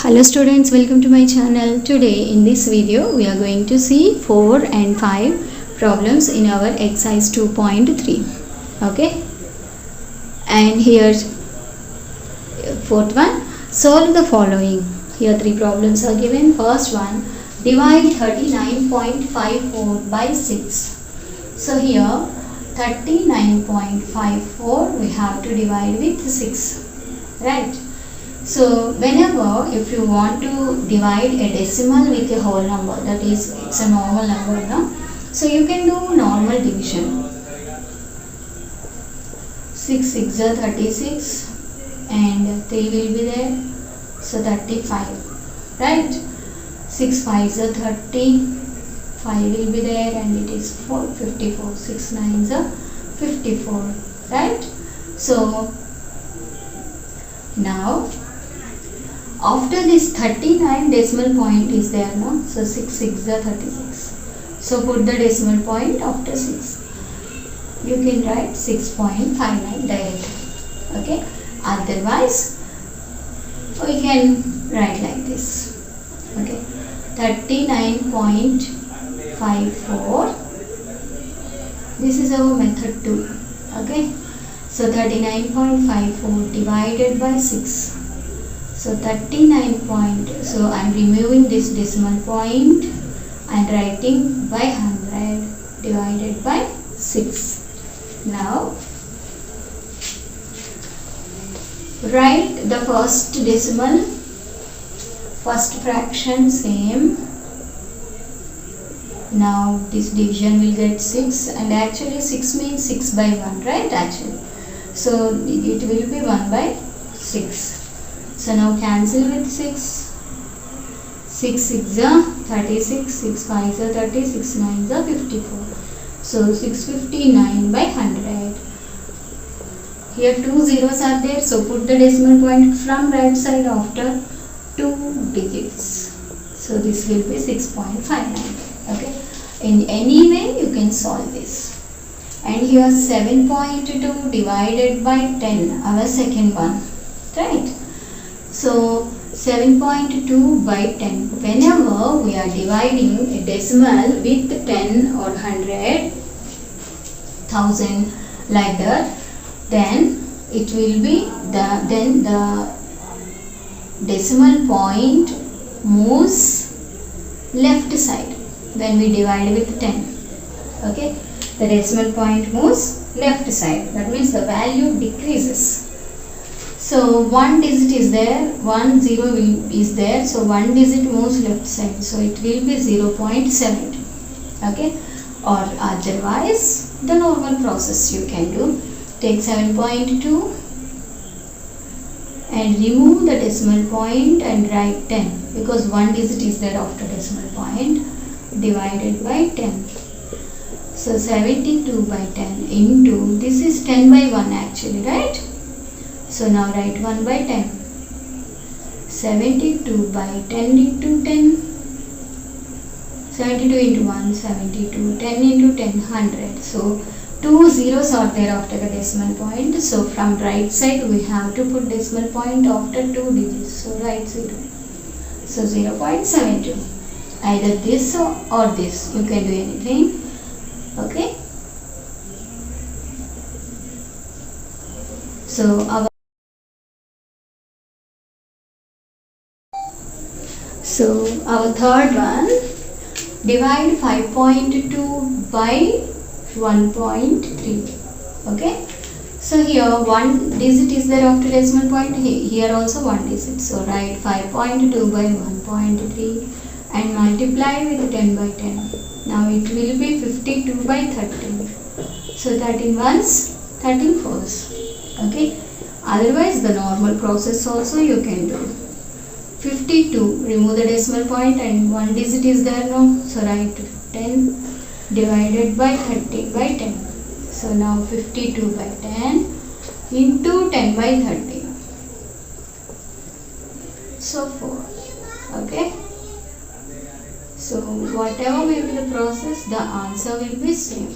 Hello students, welcome to my channel. Today in this video we are going to see 4 and 5 problems in our exercise 2.3. Okay, and here fourth one, solve the following. Here 3 problems are given. First one, divide 39.54 by 6. So here 39.54 we have to divide with 6, right? So whenever if you want to divide a decimal with a whole number, that is it's a normal number, no? So you can do normal division. 6 6 are 36 and 3 will be there, so 35, right? 6 5 are 30, 5 will be there and it is 54. 6 9 are 54, right? So now after this 39 decimal point is there, no? So 6 6 are 36. So put the decimal point after 6. You can write 6.59 directly. Okay. Otherwise, we can write like this. Okay. 39.54. This is our method 2. Okay. So 39.54 divided by 6. So 39 point, so I am removing this decimal point and writing by 100 divided by 6. Now write the first decimal, first fraction same. Now this division will get 6, and actually 6 means 6 by 1, right? Actually, so it will be 1 by 6. So now cancel with 6. 6 6 are 36, 6 5 are 30, 6 9 are 54. So 659 by 100. Here 2 zeros are there, so put the decimal point from right side after 2 digits. So this will be 6.59. Okay. In any way you can solve this. And here 7.2 divided by 10, our second one, right? So 7.2 by 10. Whenever we are dividing a decimal with 10 or 100, 1000 like that, then it will be the decimal point moves left side when we divide with 10. Okay, the decimal point moves left side. That means the value decreases. So 1 digit is there, 1 0 is there, so 1 digit moves left side, so it will be 0.70. Okay, or otherwise the normal process you can do. Take 7.2 and remove the decimal point and write 10, because 1 digit is there after decimal point, divided by 10. So 72 by 10 into, this is 10 by 1 actually, right? So now write 1 by 10. 72 by 10 into 10. 72 into 1, 72. 10 into 10, 100. So 2 zeros are there after the decimal point. So from right side we have to put decimal point after 2 digits. So write 0. So 0.72. Either this or this. You can do anything. Okay. So our third one, divide 5.2 by 1.3. Okay. So here 1 digit is there after decimal point, here also 1 digit. So write 5.2 by 1.3 and multiply with 10 by 10. Now it will be 52 by 13. So 13 ones, 13 fours. Okay. Otherwise the normal process also you can do. 52, remove the decimal point and 1 digit is there, no? So write 10 divided by 13 by 10. So now 52 by 10 into 10 by 13. So 4. Okay. So whatever may be the process, the answer will be same.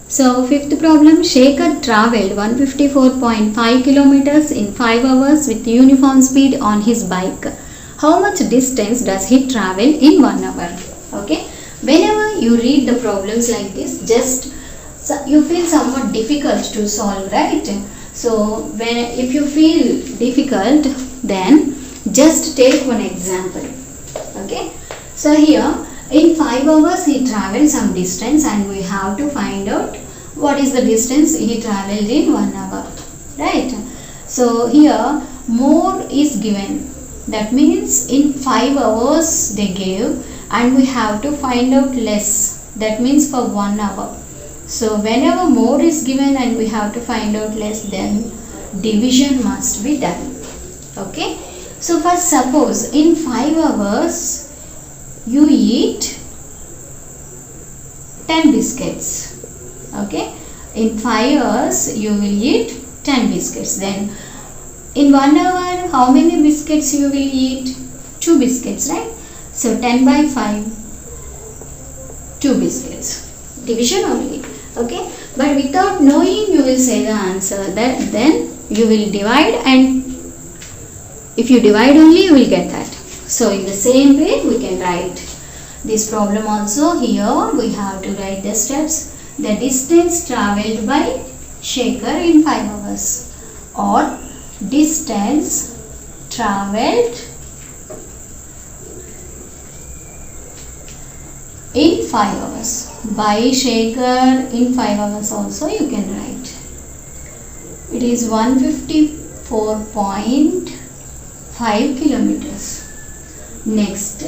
So fifth problem, Shekhar travelled 154.5 kilometers in 5 hours with uniform speed on his bike. How much distance does he travel in 1 hour? Okay. Whenever you read the problems like this, just you feel somewhat difficult to solve, right? So if you feel difficult, then just take one example. Okay. So here in 5 hours he travelled some distance and we have to find out what is the distance he travelled in 1 hour, right? So here more is given. That means in 5 hours they gave and we have to find out less. That means for 1 hour. So whenever more is given and we have to find out less, then division must be done. Okay. So first suppose in 5 hours you eat 10 biscuits. Okay. In 5 hours you will eat 10 biscuits. Then in 1 hour how many biscuits you will eat? 2 biscuits, right? So 10 by 5, 2 biscuits. Division only. Okay. But without knowing you will say the answer. Then you will divide, and if you divide only you will get that. So in the same way we can write this problem also. Here we have to write the steps. The distance travelled by Shekhar in 5 hours, or distance travelled in 5 hours by Shekhar in 5 hours also you can write. It is 154.5 kilometers. Next,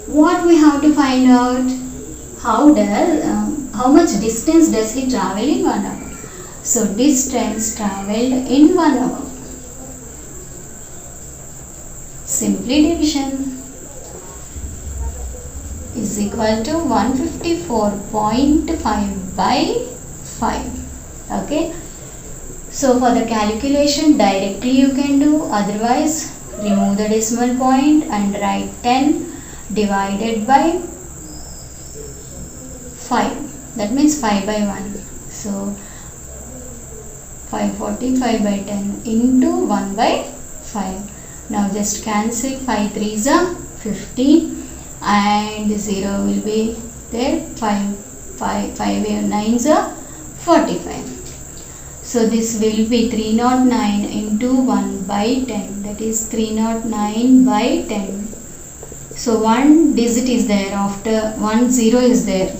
what we have to find out? How much distance does he travel in 1 hour? So distance travelled in 1 hour. Simply division is equal to 154.5 by 5. Okay. So for the calculation directly you can do, otherwise remove the decimal point and write 10 divided by 5. That means 5 by 1. So 545 by 10 into 1 by 5. Now just cancel. 5 3s are 50 and 0 will be there. 5 9s are 45. So this will be 309 into 1 by 10. That is 309 by 10. So one digit is there after 1, 0 is there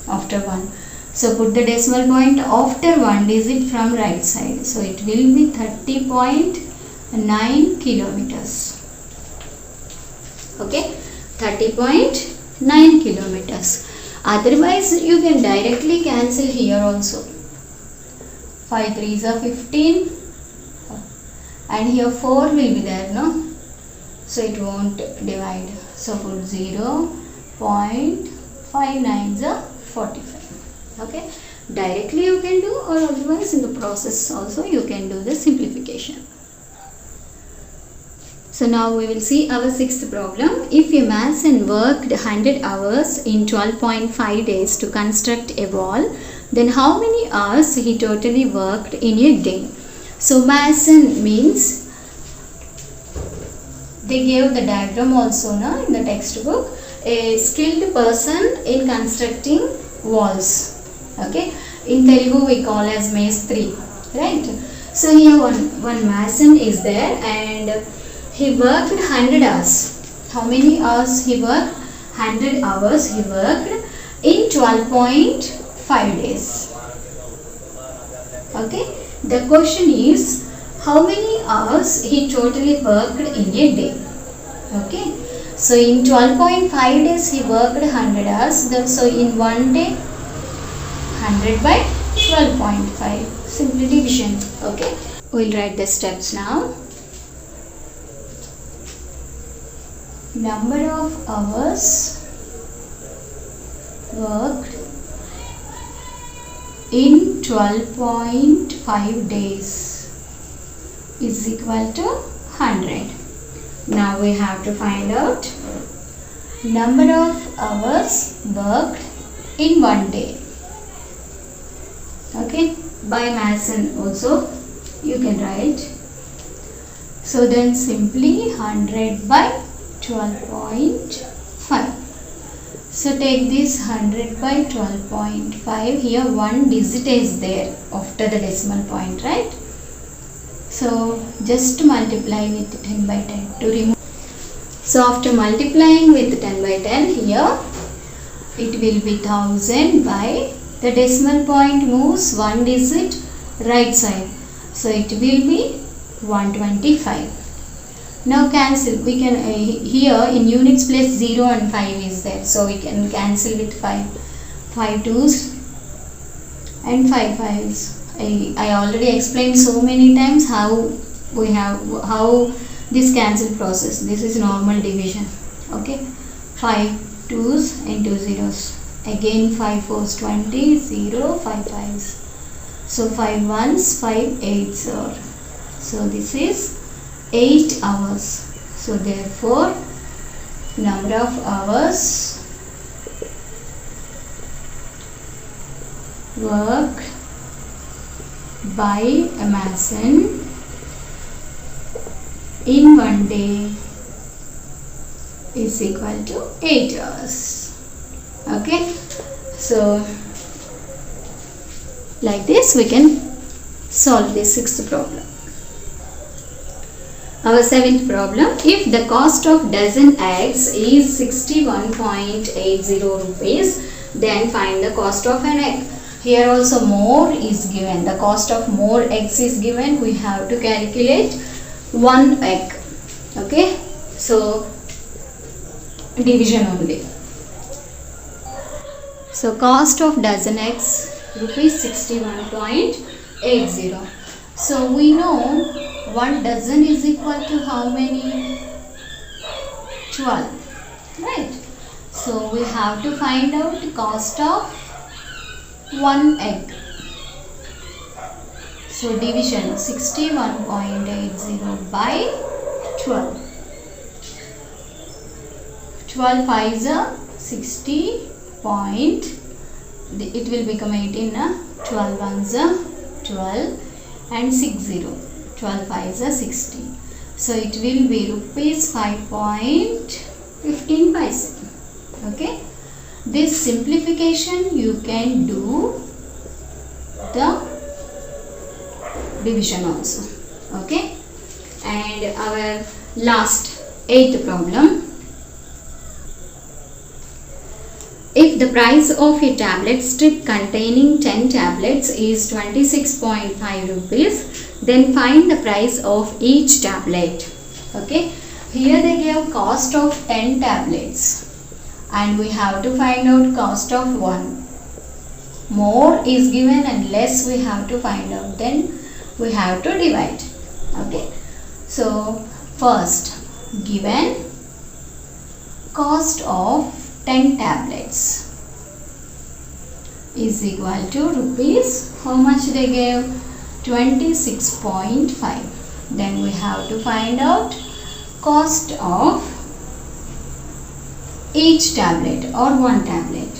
after 1. So put the decimal point after 1 digit from right side. So it will be 30.9 kilometers. Okay, 30.9 kilometers. Otherwise you can directly cancel here also. 5 3s are 15 and here 4 will be there, no? So it won't divide. So put 0.59s are 45. Okay, directly you can do, or otherwise in the process also you can do the simplification. So now we will see our sixth problem. If a mason worked 100 hours in 12.5 days to construct a wall, then how many hours he totally worked in a day? So mason means, they gave the diagram also in the textbook, a skilled person in constructing walls. Okay, in Telugu we call as Mestri, right? So here one mason is there and he worked 100 hours. How many hours he worked? 100 hours he worked in 12.5 days. Okay, the question is how many hours he totally worked in a day. Okay, so in 12.5 days he worked 100 hours. So in one day 100 by 12.5, simply division. Okay, we'll write the steps now. Number of hours worked in 12.5 days is equal to 100. Now we have to find out number of hours worked in one day. Okay, by Mason also you can write. So then simply 100 by 12.5. So take this 100 by 12.5. Here one digit is there after the decimal point, right? So just multiply with 10 by 10 to remove. So after multiplying with 10 by 10, here it will be 1000 by the decimal point moves one digit right side. So it will be 125. Now cancel. We can here in units place 0 and 5 is there. So we can cancel with 5. 5 2s and 5 5s. I already explained so many times how this cancel process. This is normal division. Okay, 5 2s and 2 zeros. Again 5 4s 20, 0, 5 5s. So 5 1s, 5 8s are. So this is 8 hours. So therefore number of hours worked by a mason in one day is equal to 8 hours. Okay, so like this we can solve this sixth problem. Our seventh problem, if the cost of dozen eggs is 61.80 rupees, then find the cost of an egg. Here also more is given. The cost of more eggs is given. We have to calculate one egg. Okay, so division only. So cost of dozen eggs rupees 61.80. So we know 1 dozen is equal to how many? 12, right? So we have to find out the cost of one egg. So division 61.80 by 12. 12 5s are 60 point. It will become 18 na? 12 1s are 12 and 60. 12 5s are 60. So it will be rupees 5.15 paise. Okay. This simplification you can do the division also. Okay. And our last 8th problem. If the price of a tablet strip containing 10 tablets is 26.5 rupees, then find the price of each tablet. Okay, here they gave cost of 10 tablets and we have to find out cost of 1. More is given and less we have to find out. Then we have to divide. Okay, so first given cost of 10 tablets is equal to rupees, how much they gave? 26.5. Then we have to find out cost of each tablet or one tablet.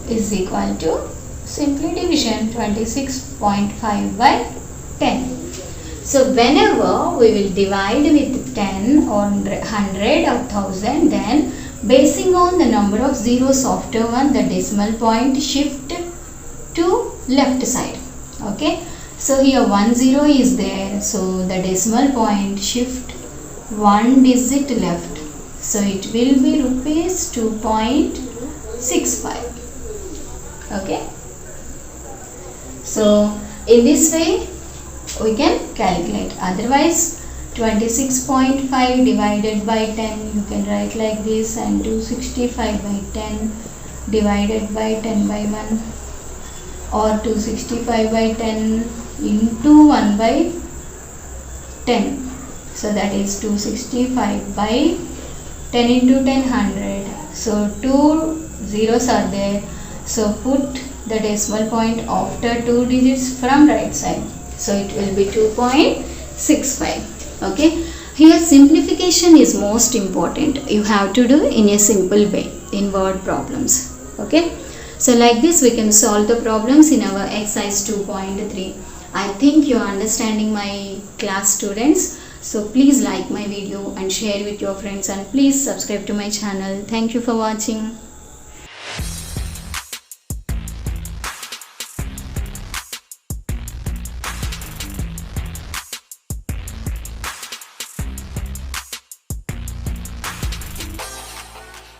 Is equal to simply division 26.5 by 10. So whenever we will divide with 10 or 100 or 1000, then basing on the number of zeros after 1, the decimal point shift to left side. Okay. So here 10 is there. So the decimal point shift 1 digit left. So it will be rupees 2.65. Okay. So in this way we can calculate. Otherwise 26.5 divided by 10 you can write like this, and 265 by 10 divided by 10 by 1, or 265 by 10 into 1 by 10. So that is 265 by 10 into 10, 100. So 2 zeros are there. So put the decimal point after 2 digits from right side. So it will be 2.65. Okay, here simplification is most important. You have to do in a simple way in word problems. Okay, so like this we can solve the problems in our exercise 2.3. I think you are understanding my class students. So please like my video and share with your friends, and please subscribe to my channel. Thank you for watching.